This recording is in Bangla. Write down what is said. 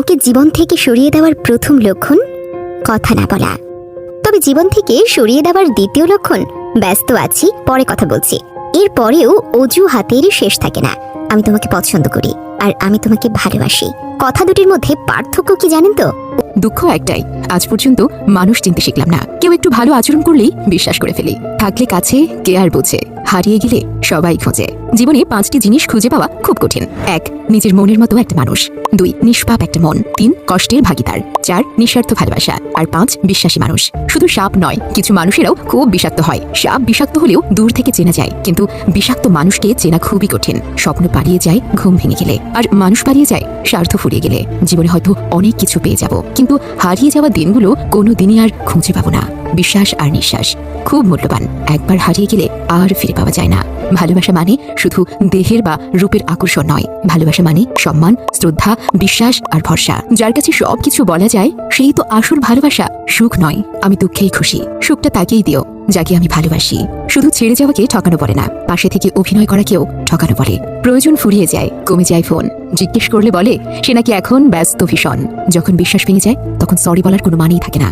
কাউকে জীবন থেকে সরিয়ে দেওয়ার প্রথম লক্ষণ কথা না বলা। তবে জীবন থেকে সরিয়ে দেওয়ার দ্বিতীয় লক্ষণ ব্যস্ত আছি, পরে কথা বলছি। এরপরেও অজুহাতের শেষ থাকে না। আমি তোমাকে পছন্দ করি আর আমি তোমাকে ভালোবাসি। কথা দুটির মধ্যে পার্থক্য কি জানেন তো? দুঃখ একটাই, আজ পর্যন্ত মানুষ চিনতে শিখলাম না। কেউ একটু ভালো আচরণ করলেই বিশ্বাস করে ফেলি। থাকলে কাছে, কে আর বোঝে। হারিয়ে গেলে সবাই খোঁজে। জীবনে 5টি জিনিস খুঁজে পাওয়া খুব কঠিন। 1, নিজের মনের মতো একটা মানুষ। 2, নিষ্পাপ একটা মন। 3, কষ্টের ভাগিদার। 4, নিঃস্বার্থ ভালোবাসা। আর 5, বিশ্বাসী মানুষ। শুধু সাপ নয়, কিছু মানুষেরাও খুব বিষাক্ত হয়। সাপ বিষাক্ত হলেও দূর থেকে চেনা যায়, কিন্তু বিষাক্ত মানুষকে চেনা খুবই কঠিন। স্বপ্ন পালিয়ে যায় ঘুম ভেঙে গেলে, আর মানুষ পালিয়ে যায় স্বার্থ ফুরিয়ে গেলে। জীবনে হয়তো অনেক কিছু পেয়ে যাব, কিন্তু হারিয়ে যাওয়া দিনগুলো কোনো দিনই আর খুঁজে পাবো না। বিশ্বাস আর নিঃশ্বাস খুব মূল্যবান। একবার হারিয়ে গেলে আর ফিরে পাওয়া যায় না। ভালোবাসা মানে শুধু দেহের বা রূপের আকর্ষণ নয়। ভালোবাসা মানে সম্মান, শ্রদ্ধা, বিশ্বাস আর ভরসা। যার কাছে সবকিছু বলা যায়, সেই তো আসল ভালোবাসা। সুখ নয়, আমি দুঃখেই খুশি। সুখটা তাকেই দিও যাকে আমি ভালোবাসি। শুধু ছেড়ে যাওয়াকে ঠকানো বলে না, পাশে থেকে অভিনয় করাকেও ঠকানো বলে। প্রয়োজন ফুরিয়ে যায়, কমে যায় ফোন, জিজ্ঞেস করলে বলে সে নাকি এখন ব্যস্ত ভীষণ। যখন বিশ্বাস ভেঙে যায়, তখন সরি বলার কোনো মানেই থাকে না।